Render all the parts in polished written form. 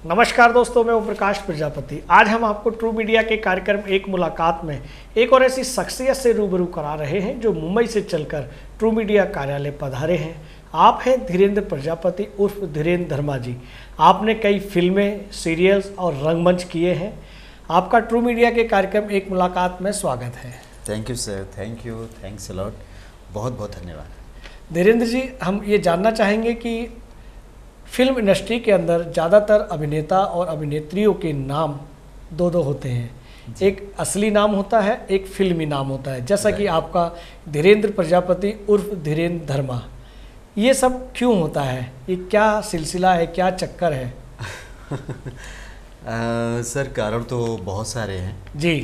नमस्कार दोस्तों, मैं ओम प्रकाश प्रजापति। आज हम आपको ट्रू मीडिया के कार्यक्रम एक मुलाकात में एक और ऐसी शख्सियत से रूबरू करा रहे हैं जो मुंबई से चलकर ट्रू मीडिया कार्यालय पधारे हैं। आप हैं धीरेन्द्र प्रजापति उर्फ धीरेन्द्र धर्मा जी। आपने कई फिल्में, सीरियल्स और रंगमंच किए हैं। आपका ट्रू मीडिया के कार्यक्रम एक मुलाकात में स्वागत है। Thank you sir, thank you, thanks a lot, बहुत बहुत धन्यवाद। धीरेन्द्र जी, हम ये जानना चाहेंगे कि फिल्म इंडस्ट्री के अंदर ज़्यादातर अभिनेता और अभिनेत्रियों के नाम दो होते हैं। एक असली नाम होता है, एक फिल्मी नाम होता है, जैसा कि आपका धीरेन्द्र प्रजापति उर्फ धीरेन्द्र धर्मा। ये सब क्यों होता है? ये क्या सिलसिला है, क्या चक्कर है? सर कारण तो बहुत सारे हैं जी,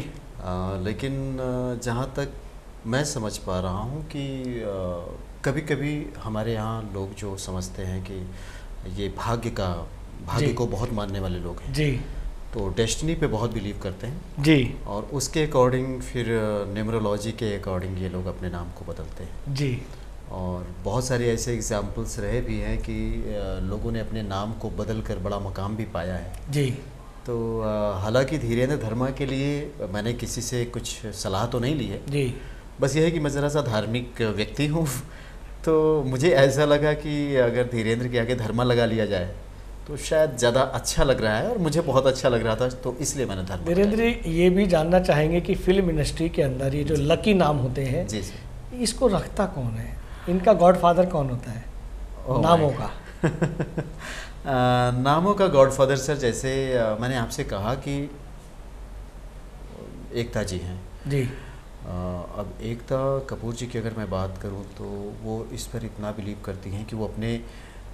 लेकिन जहाँ तक मैं समझ पा रहा हूँ कि कभी कभी हमारे यहाँ लोग जो समझते हैं कि ये भाग्य को बहुत मानने वाले लोग हैं जी, तो डेस्टिनी पे बहुत बिलीव करते हैं जी, और उसके अकॉर्डिंग फिर न्यूमरोलॉजी के अकॉर्डिंग ये लोग अपने नाम को बदलते हैं जी। और बहुत सारे ऐसे एग्जाम्पल्स रहे भी हैं कि लोगों ने अपने नाम को बदल कर बड़ा मकाम भी पाया है जी। तो हालांकि धीरेन्द्र धर्मा के लिए मैंने किसी से कुछ सलाह तो नहीं ली है जी। बस यह है कि मैं ज़रा सा धार्मिक व्यक्ति हूँ तो मुझे ऐसा लगा कि अगर धीरेन्द्र के आगे धर्मा लगा लिया जाए तो शायद ज़्यादा अच्छा लग रहा है और मुझे बहुत अच्छा लग रहा था तो इसलिए मैंने धर्मा। धीरेन्द्र जी, ये भी जानना चाहेंगे कि फिल्म इंडस्ट्री के अंदर ये जो लकी नाम होते हैं, जी सर, इसको रखता कौन है? इनका गॉडफादर कौन होता है नामों का? नामों का गॉडफादर सर, जैसे मैंने आपसे कहा कि एकता जी हैं जी। अब एकता कपूर जी की अगर मैं बात करूं तो वो इस पर इतना बिलीव करती हैं कि वो अपने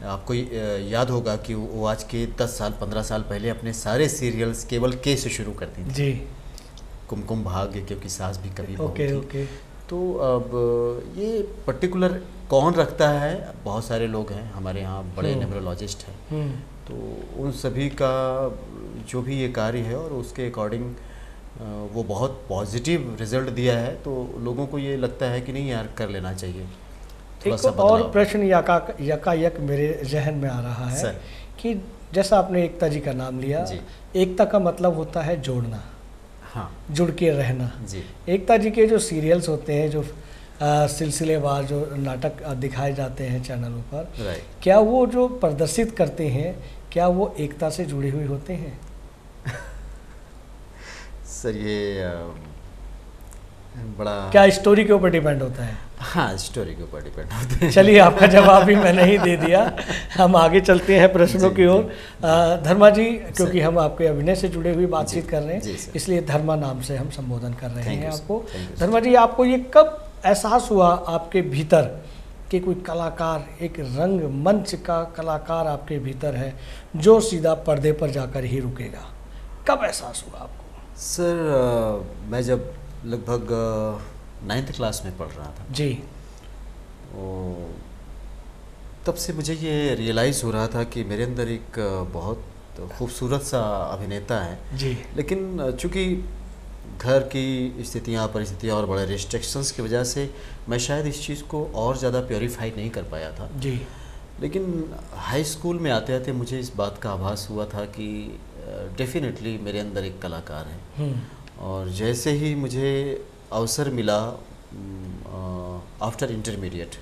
आपको याद होगा कि वो आज के 10 साल 15 साल पहले अपने सारे सीरियल्स केवल के से शुरू करती थी जी। कुमकुम भाग्य, क्योंकि सास भी कभी बहू ओके थी। ओके। तो अब ये पर्टिकुलर कौन रखता है, बहुत सारे लोग हैं हमारे यहाँ, बड़े न्यूमरोलॉजिस्ट हैं, तो उन सभी का जो भी ये कार्य है और उसके अकॉर्डिंग वो बहुत पॉजिटिव रिजल्ट दिया है तो लोगों को ये लगता है कि नहीं यार कर लेना चाहिए। थोड़ा सा एक और बदलाव। प्रश्न यकायक मेरे जहन में आ रहा है सर। कि जैसा आपने एकता जी का नाम लिया, जी। एकता का मतलब होता है जोड़ना, हाँ जुड़ के रहना। जी। एकता जी के जो सीरियल्स होते हैं, जो सिलसिलेवार जो नाटक दिखाए जाते हैं चैनलों पर, राइट। क्या वो जो प्रदर्शित करते हैं, क्या वो एकता से जुड़े हुए होते हैं? सर ये बड़ा, क्या स्टोरी के ऊपर डिपेंड होता है? हाँ स्टोरी के ऊपर डिपेंड होते हैं। चलिए, आपका जवाब भी मैंने ही दे दिया। हम आगे चलते हैं प्रश्नों की ओर। धर्मा जी, क्योंकि हम आपके अभिनय से जुड़े हुए बातचीत कर रहे हैं, इसलिए धर्मा नाम से हम संबोधन कर रहे हैं आपको। धर्मा जी, आपको ये कब एहसास हुआ आपके भीतर कि कोई कलाकार, एक रंगमंच का कलाकार आपके भीतर है जो सीधा पर्दे पर जाकर ही रुकेगा? कब एहसास हुआ आपको? सर मैं जब लगभग 9th क्लास में पढ़ रहा था जी, तो तब से मुझे ये रियलाइज़ हो रहा था कि मेरे अंदर एक बहुत खूबसूरत सा अभिनेता है जी, लेकिन चूँकि घर की स्थितियाँ परिस्थितियाँ और बड़े रिस्ट्रिक्शंस की वजह से मैं शायद इस चीज़ को और ज़्यादा प्योरीफाई नहीं कर पाया था। जी। लेकिन हाई स्कूल में आते आते मुझे इस बात का आभास हुआ था कि डेफिनेटली मेरे अंदर एक कलाकार है और जैसे ही मुझे अवसर मिला आफ्टर इंटरमीडिएट,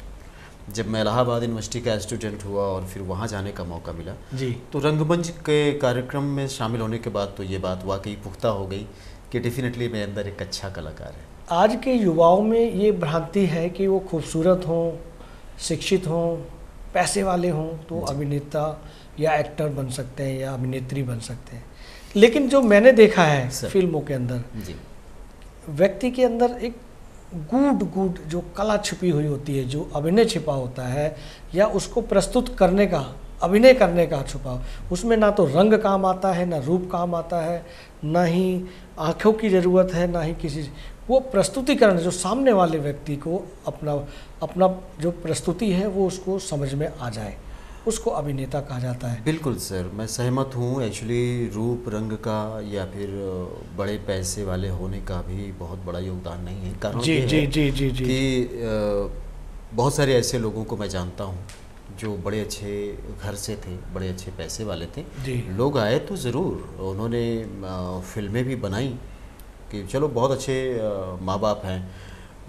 जब मैं इलाहाबाद यूनिवर्सिटी का स्टूडेंट हुआ और फिर वहाँ जाने का मौका मिला जी, तो रंगमंच के कार्यक्रम में शामिल होने के बाद तो ये बात वाकई पुख्ता हो गई कि डेफिनेटली मेरे अंदर एक अच्छा कलाकार है। आज के युवाओं में ये भ्रांति है कि वो खूबसूरत हों, शिक्षित हों, पैसे वाले हों तो अभिनेता या एक्टर बन सकते हैं या अभिनेत्री बन सकते हैं। लेकिन जो मैंने देखा है फिल्मों के अंदर, जी, व्यक्ति के अंदर एक गूढ़ जो कला छिपी हुई होती है, जो अभिनय छिपा होता है या उसको प्रस्तुत करने का, अभिनय करने का छुपा, उसमें ना तो रंग काम आता है, ना रूप काम आता है, ना ही आँखों की ज़रूरत है, ना ही किसी, वो प्रस्तुतिकरण जो सामने वाले व्यक्ति को अपना जो प्रस्तुति है वो उसको समझ में आ जाए, उसको अभिनेता कहा जाता है। बिल्कुल सर, मैं सहमत हूँ। एक्चुअली रूप रंग का या फिर बड़े पैसे वाले होने का भी बहुत बड़ा योगदान नहीं है। कारण जी ये जी है जी जी जी कि बहुत सारे ऐसे लोगों को मैं जानता हूँ जो बड़े अच्छे घर से थे, बड़े अच्छे पैसे वाले थे, जी। लोग आए तो ज़रूर उन्होंने फिल्में भी बनाई कि चलो बहुत अच्छे माँ बाप हैं,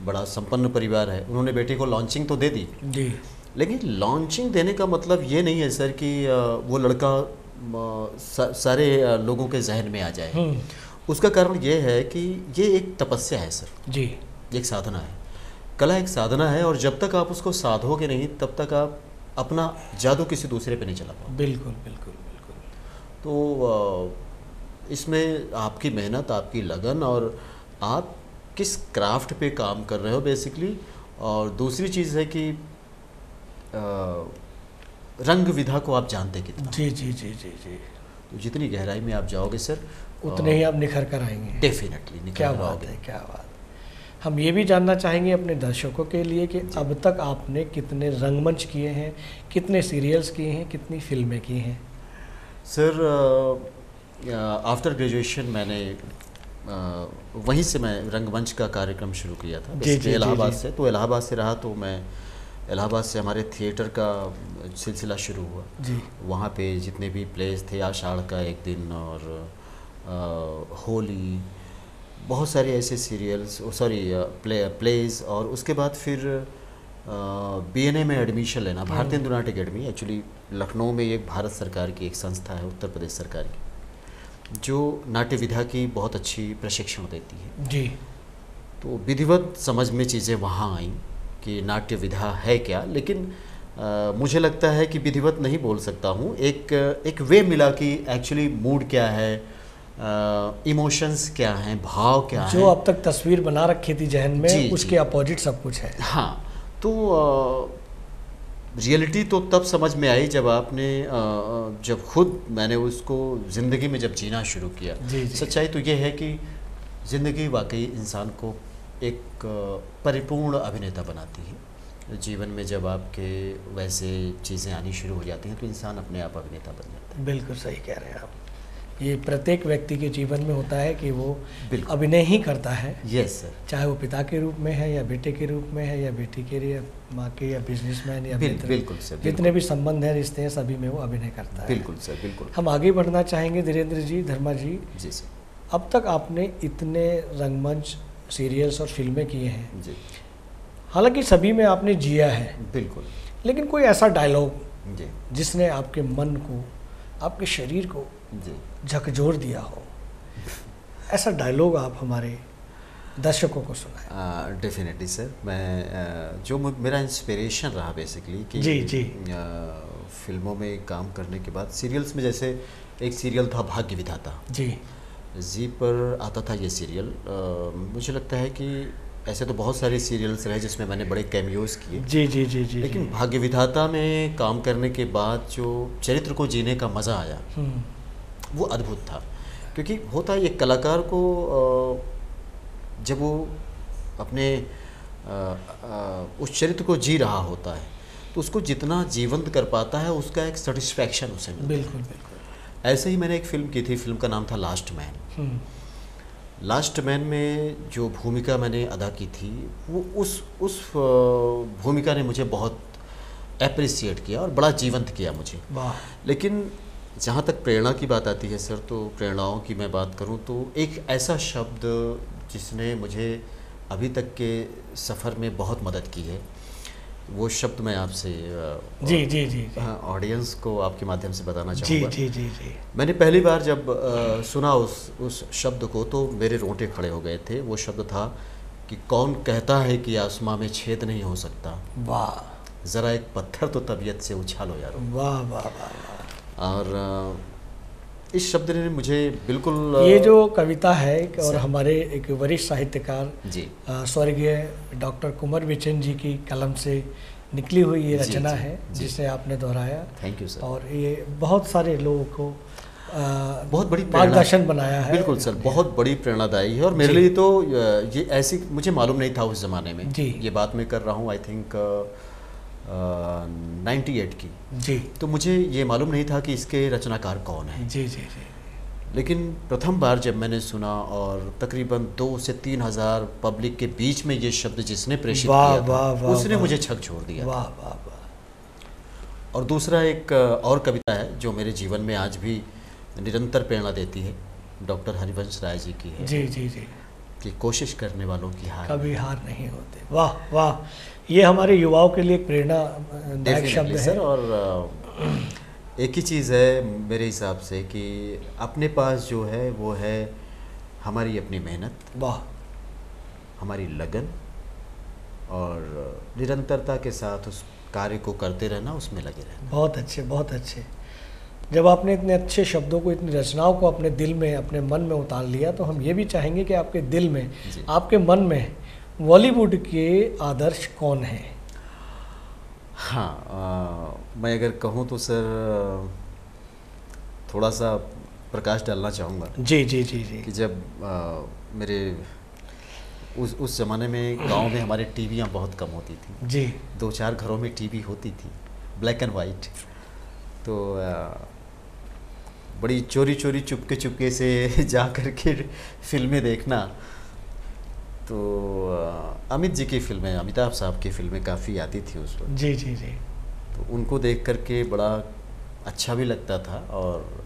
बड़ा संपन्न परिवार है, उन्होंने बेटे को लॉन्चिंग तो दे दी जी। लेकिन लॉन्चिंग देने का मतलब ये नहीं है सर कि वो लड़का सारे लोगों के जहन में आ जाए। उसका कारण ये है कि ये एक तपस्या है सर जी। एक साधना है, कला एक साधना है, और जब तक आप उसको साधोगे नहीं तब तक आप अपना जादू किसी दूसरे पे नहीं चला पाओ। बिल्कुल बिल्कुल बिल्कुल। तो इसमें आपकी मेहनत, आपकी लगन और आप किस क्राफ्ट पे काम कर रहे हो बेसिकली, और दूसरी चीज़ है कि रंग विधा को आप जानते कितना। जी जी जी जी जी। तो जितनी गहराई में आप जाओगे सर उतने ही आप निखर कर आएंगे। डेफिनेटली निखर क्या कर बात आओगे। है, क्या बात। हम ये भी जानना चाहेंगे अपने दर्शकों के लिए कि अब तक आपने कितने रंगमंच किए हैं, कितने सीरियल्स किए हैं, कितनी फिल्में की हैं? सर आफ्टर ग्रेजुएशन मैंने वहीं से मैं रंगमंच का कार्यक्रम शुरू किया था इलाहाबाद से। तो इलाहाबाद से रहा तो मैं इलाहाबाद से हमारे थिएटर का सिलसिला शुरू हुआ जी। वहाँ पे जितने भी प्लेस थे, आषाढ़ का एक दिन और होली, बहुत सारे ऐसे सीरियल्स प्लेज, और उसके बाद फिर BNA में एडमिशन लेना, भारतीय नाट्य अकेडमी एक्चुअली लखनऊ में एक भारत सरकार की एक संस्था है, उत्तर प्रदेश सरकार की, जो नाट्य विधा की बहुत अच्छी प्रशिक्षण देती है। जी। तो विधिवत समझ में चीज़ें वहाँ आई कि नाट्य विधा है क्या, लेकिन मुझे लगता है कि विधिवत नहीं बोल सकता हूँ, एक वे मिला कि एक्चुअली मूड क्या है, इमोशंस क्या हैं, भाव क्या हैं, जो अब तक तस्वीर बना रखी थी जहन में, जी, उसके अपोजिट सब कुछ है। हाँ। तो रियलिटी तो तब समझ में आई जब आपने जब खुद मैंने उसको ज़िंदगी में जब जीना शुरू किया। जी। सच्चाई तो ये है कि ज़िंदगी वाकई इंसान को एक परिपूर्ण अभिनेता बनाती है। जीवन में जब आपके वैसे चीज़ें आनी शुरू हो जाती हैं तो इंसान अपने आप अभिनेता बन जाता है। बिल्कुल सही कह रहे हैं आप। ये प्रत्येक व्यक्ति के जीवन में होता है कि वो अभिनय ही करता है। Yes sir. चाहे वो पिता के रूप में है या बेटे के रूप में है या बेटी के लिए, माँ के, या बिजनेसमैन या मित्र, बिल्कुल सर, जितने भी संबंध हैं, रिश्ते हैं, सभी में वो अभिनय करता है। बिल्कुल सर, बिल्कुल। हम आगे बढ़ना चाहेंगे धीरेन्द्र जी, धर्मा जी। जी सर। अब तक आपने इतने रंगमंच, सीरियल्स और फिल्में किए हैं जी, हालांकि सभी में आपने जिया है। बिल्कुल। लेकिन कोई ऐसा डायलॉग जी जिसने आपके मन को, आपके शरीर को जी झकझोर दिया हो, ऐसा डायलॉग आप हमारे दर्शकों को सुनाएं। Definitely sir. मैं जो मेरा इंस्पिरेशन रहा बेसिकली कि जी जी फिल्मों में काम करने के बाद सीरियल्स में, जैसे एक सीरियल था भाग्य विधाता जी पर आता था ये सीरियल। मुझे लगता है कि ऐसे तो बहुत सारे सीरियल्स रहे जिसमें मैंने बड़े कैमियोज किए जी जी जी जी, लेकिन भाग्य विधाता में काम करने के बाद जो चरित्र को जीने का मज़ा आया वो अद्भुत था। क्योंकि होता है एक कलाकार को जब वो अपने उस चरित्र को जी रहा होता है तो उसको जितना जीवंत कर पाता है उसका एक सेटिस्फैक्शन उसे मिलता है। बिल्कुल बिल्कुल। ऐसे ही मैंने एक फ़िल्म की थी, फिल्म का नाम था लास्ट मैन। लास्ट मैन में जो भूमिका मैंने अदा की थी वो उस भूमिका ने मुझे बहुत एप्रिसिएट किया और बड़ा जीवंत किया मुझे। लेकिन जहाँ तक प्रेरणा की बात आती है सर, तो प्रेरणाओं की मैं बात करूँ तो एक ऐसा शब्द जिसने मुझे अभी तक के सफ़र में बहुत मदद की है, वो शब्द मैं आपसे जी जी जी ऑडियंस को आपके माध्यम से बताना चाहूँगा। जी जी जी। मैंने पहली बार जब सुना उस शब्द को तो मेरे रोंगटे खड़े हो गए थे। वो शब्द था कि कौन कहता है कि आसमां में छेद नहीं हो सकता, वाह ज़रा एक पत्थर तो तबीयत से उछालो यारो। वाह वाह वाह। और इस शब्द ने मुझे बिल्कुल, ये जो कविता है और हमारे एक वरिष्ठ साहित्यकार जी स्वर्गीय डॉक्टर कुंवर विचन जी की कलम से निकली हुई ये रचना है जिसे आपने दोहराया। Thank you sir. और ये बहुत सारे लोगों को बहुत बड़ी मार्गदर्शन बनाया है। बिल्कुल सर, बहुत बड़ी प्रेरणादायी है। और मेरे लिए तो ये ऐसी मुझे मालूम नहीं था उस ज़माने में। जी। ये बात मैं कर रहा हूँ आई थिंक 98 की जी। तो मुझे ये मालूम नहीं था कि इसके रचनाकार कौन है। जी जी जी। लेकिन प्रथम बार जब मैंने सुना और तकरीबन 2 से 3 हज़ार पब्लिक के बीच में ये शब्द जिसने प्रेषित किया था, उसने मुझे छक छोड़ दिया। वाह वाह वाह। और दूसरा एक और कविता है जो मेरे जीवन में आज भी निरंतर प्रेरणा देती है, डॉक्टर हरिवंश राय जी की है। जी जी जी। कि कोशिश करने वालों की हार कभी हार नहीं होते। वाह वाह, ये हमारे युवाओं के लिए एक प्रेरणादायक शब्द है। सर, और एक ही चीज़ है मेरे हिसाब से कि अपने पास जो है वो है हमारी अपनी मेहनत, वाह, हमारी लगन और निरंतरता के साथ उस कार्य को करते रहना, उसमें लगे रहना। बहुत अच्छे, बहुत अच्छे। जब आपने इतने अच्छे शब्दों को, इतनी रचनाओं को अपने दिल में, अपने मन में उतार लिया, तो हम ये भी चाहेंगे कि आपके दिल में, आपके मन में बॉलीवुड के आदर्श कौन हैं? हाँ, मैं अगर कहूँ तो सर थोड़ा सा प्रकाश डालना चाहूँगा। जी जी जी जी। कि जब मेरे उस ज़माने में गांव में हमारे टीवियाँ बहुत कम होती थी जी। 2-4 घरों में टीवी होती थी, ब्लैक एंड वाइट। तो बड़ी चोरी चोरी चुपके चुपके से जा कर के फिल्में देखना। तो अमित जी की फिल्में, अमिताभ साहब की फिल्में काफ़ी आती थी उस वक्त। जी जी जी। तो उनको देख कर के बड़ा अच्छा भी लगता था, और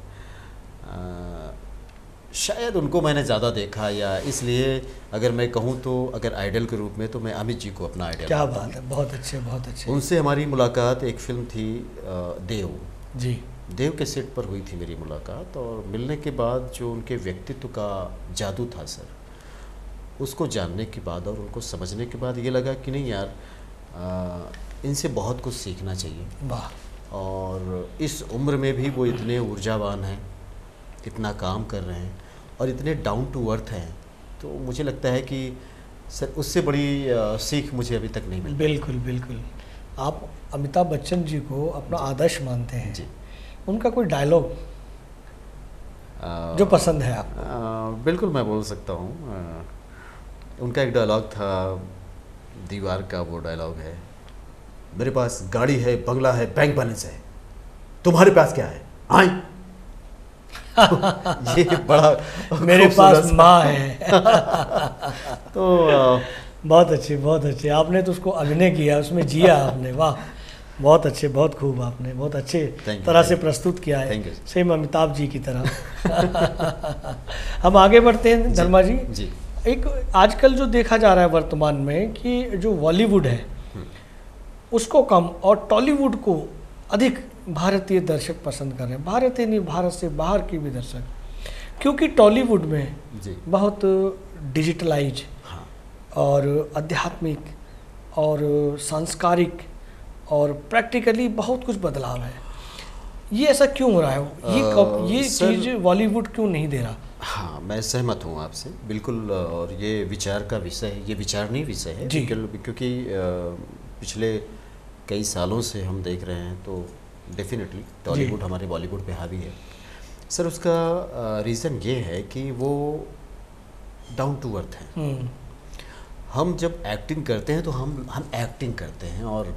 शायद उनको मैंने ज़्यादा देखा, या इसलिए अगर मैं कहूँ तो अगर आइडल के रूप में तो मैं अमित जी को अपना आइडल। क्या बात है, बहुत अच्छे, बहुत अच्छे। उनसे हमारी मुलाकात एक फिल्म थी देव। जी। देव के सेट पर हुई थी मेरी मुलाकात, और मिलने के बाद जो उनके व्यक्तित्व का जादू था सर, उसको जानने के बाद और उनको समझने के बाद ये लगा कि नहीं यार, इनसे बहुत कुछ सीखना चाहिए। वाह। और इस उम्र में भी वो इतने ऊर्जावान हैं, इतना काम कर रहे हैं और इतने डाउन टू अर्थ हैं, तो मुझे लगता है कि सर उससे बड़ी सीख मुझे अभी तक नहीं मिली। बिल्कुल बिल्कुल। आप अमिताभ बच्चन जी को अपना आदर्श मानते हैं जी। उनका कोई डायलॉग जो पसंद है आपको? बिल्कुल मैं बोल सकता हूँ। उनका एक डायलॉग था, दीवार का वो डायलॉग है, मेरे पास गाड़ी है, बंगला है, बैंक बैलेंस है, तुम्हारे पास क्या है? आई ये बड़ा मेरे पास माँ है। तो बहुत अच्छे, बहुत अच्छे। आपने तो उसको अभिनय किया, उसमें जिया आपने। वाह, बहुत अच्छे, बहुत खूब। आपने बहुत अच्छे तरह से प्रस्तुत किया है, सेम अमिताभ जी की तरह। हम आगे बढ़ते हैं धर्मा जी। जी। एक आजकल जो देखा जा रहा है वर्तमान में कि जो बॉलीवुड है उसको कम और टॉलीवुड को अधिक भारतीय दर्शक पसंद कर रहे हैं। भारतीय नहीं, भारत से बाहर के भी दर्शक, क्योंकि टॉलीवुड में बहुत डिजिटलाइज और आध्यात्मिक और सांस्कारिक और प्रैक्टिकली बहुत कुछ बदलाव है। ये ऐसा क्यों हो रहा है? ये चीज़ बॉलीवुड क्यों नहीं दे रहा? हाँ, मैं सहमत हूँ आपसे बिल्कुल, और ये विचार का विषय है, ये विचारणीय विषय है क्योंकि पिछले कई सालों से हम देख रहे हैं तो डेफिनेटली टॉलीवुड हमारे बॉलीवुड पे हावी है सर। उसका रीज़न ये है कि वो डाउन टू अर्थ है। हम जब एक्टिंग करते हैं तो हम एक्टिंग करते हैं और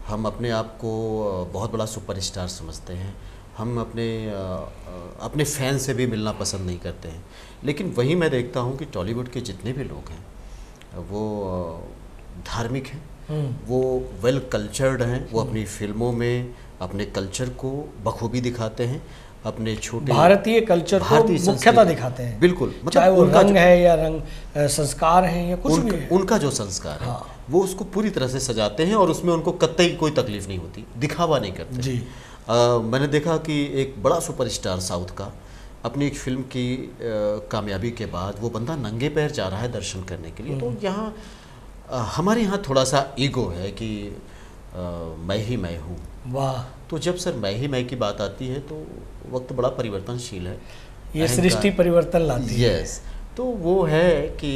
हम अपने आप को बहुत बड़ा सुपरस्टार समझते हैं। हम अपने फैन से भी मिलना पसंद नहीं करते हैं। लेकिन वहीं मैं देखता हूँ कि टॉलीवुड के जितने भी लोग हैं वो धार्मिक हैं, वो वेल कल्चर्ड हैं, वो अपनी फिल्मों में अपने कल्चर को बखूबी दिखाते हैं, अपने छोटे भारतीय कल्चर को मुख्यतः दिखाते हैं। बिल्कुल, मतलब चाहे वो रंग है या रंग संस्कार है या कुछ भी है, उनका जो संस्कार है वो उसको पूरी तरह से सजाते हैं और उसमें उनको कतई कोई तकलीफ नहीं होती, दिखावा नहीं करते जी। मैंने देखा कि एक बड़ा सुपरस्टार साउथ का अपनी एक फिल्म की कामयाबी के बाद वो बंदा नंगे पैर जा रहा है दर्शन करने के लिए। तो यहाँ हमारे यहाँ थोड़ा सा ईगो है कि मैं ही मैं हूँ। वाह। तो जब सर मैं ही मैं की बात आती है तो वक्त बड़ा परिवर्तनशील है, ये सृष्टि परिवर्तन लाती है। यस, तो वो है कि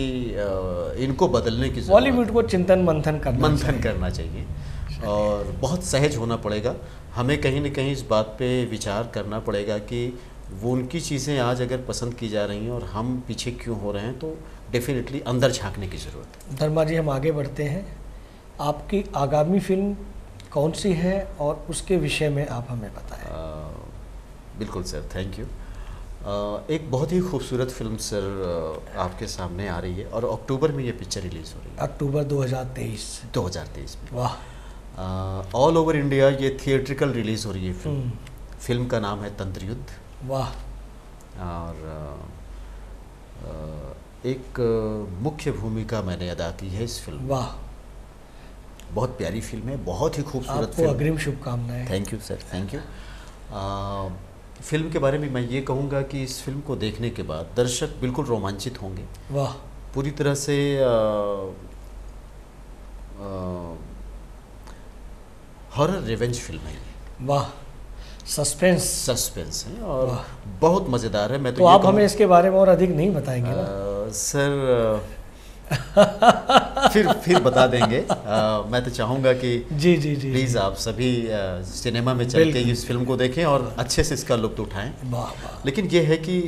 इनको बदलने की बॉलीवुड को चिंतन मंथन करना चाहिए और बहुत सहज होना पड़ेगा। हमें कहीं न कहीं इस बात पे विचार करना पड़ेगा कि वो उनकी चीज़ें आज अगर पसंद की जा रही हैं और हम पीछे क्यों हो रहे हैं, तो डेफिनेटली अंदर झांकने की ज़रूरत है। धर्मा जी, हम आगे बढ़ते हैं। आपकी आगामी फिल्म कौन सी है और उसके विषय में आप हमें बताएं। बिल्कुल सर, थैंक यू। एक बहुत ही खूबसूरत फिल्म सर आपके सामने आ रही है और अक्टूबर में ये पिक्चर रिलीज़ हो रही है। अक्टूबर 2023 में। वाह। ऑल ओवर इंडिया ये थिएट्रिकल रिलीज हो रही है फिल्म। फिल्म का नाम है तंत्रयुद्ध। वाह। और एक मुख्य भूमिका मैंने अदा की है इस फिल्म। वाह, बहुत प्यारी फिल्म है, बहुत ही खूबसूरत आपको फिल्म। अग्रिम शुभकामनाएं। Thank you sir, thank you. Film के बारे में मैं ये कहूँगा कि इस फिल्म को देखने के बाद दर्शक बिल्कुल रोमांचित होंगे। वाह। पूरी तरह से हॉरर रिवेंज फिल्म है ये। वाह, सस्पेंस है और बहुत मज़ेदार है। मैं तो आप हमें इसके बारे में और अधिक नहीं बताएंगे ना? सर फिर बता देंगे। मैं तो चाहूँगा कि जी प्लीज़ आप सभी सिनेमा में चल के इस फिल्म को देखें और अच्छे से इसका लुत्फ़ उठाएं। वाह वाह। लेकिन ये है कि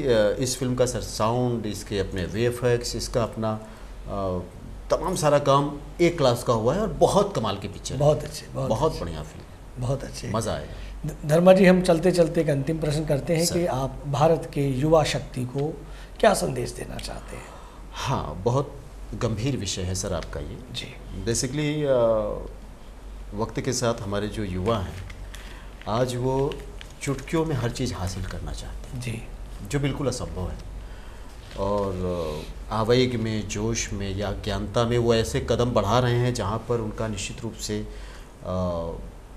इस फिल्म का सर साउंड, इसके अपने वीएफएक्स, इसका अपना तमाम सारा काम एक क्लास का हुआ है और बहुत कमाल की पिक्चर। बहुत अच्छे, बहुत बढ़िया फिल्म, बहुत अच्छे, मज़ा आएगा। धर्मा जी, हम चलते चलते एक अंतिम प्रश्न करते हैं कि आप भारत के युवा शक्ति को क्या संदेश देना चाहते हैं? हाँ, बहुत गंभीर विषय है सर आपका ये। जी। बेसिकली वक्त के साथ हमारे जो युवा हैं आज वो चुटकियों में हर चीज़ हासिल करना चाहते हैं। जी। जो बिल्कुल असंभव है। और आवेग में, जोश में या ज्ञानता में वो ऐसे कदम बढ़ा रहे हैं जहाँ पर उनका निश्चित रूप से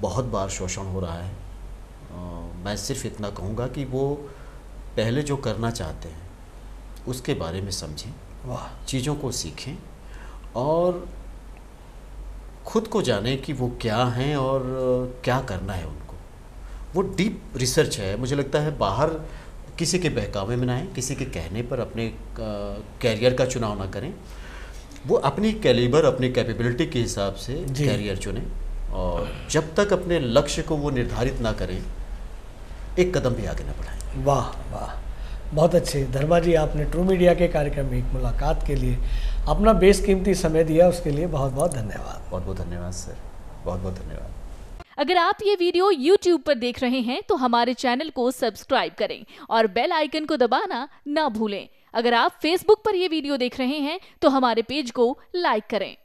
बहुत बार शोषण हो रहा है। मैं सिर्फ इतना कहूँगा कि वो पहले जो करना चाहते हैं उसके बारे में समझें, वाह, चीज़ों को सीखें और खुद को जानें कि वो क्या हैं और क्या करना है उनको। वो डीप रिसर्च है। मुझे लगता है बाहर किसी के बहकावे में ना आए, किसी के कहने पर अपने कैरियर का चुनाव ना करें। वो अपनी कैलिबर, अपनी कैपेबिलिटी के हिसाब से कैरियर चुनें और जब तक अपने लक्ष्य को वो निर्धारित ना करें एक कदम भी आगे ना बढ़ाएं। वाह वाह, बहुत अच्छे। धर्मा जी, आपने ट्रू मीडिया के कार्यक्रम में एक मुलाकात के लिए अपना बेशकीमती समय दिया, उसके लिए बहुत बहुत धन्यवाद। बहुत बहुत धन्यवाद सर, बहुत बहुत धन्यवाद। अगर आप ये वीडियो YouTube पर देख रहे हैं तो हमारे चैनल को सब्सक्राइब करें और बेल आइकन को दबाना ना भूलें। अगर आप Facebook पर ये वीडियो देख रहे हैं तो हमारे पेज को लाइक करें।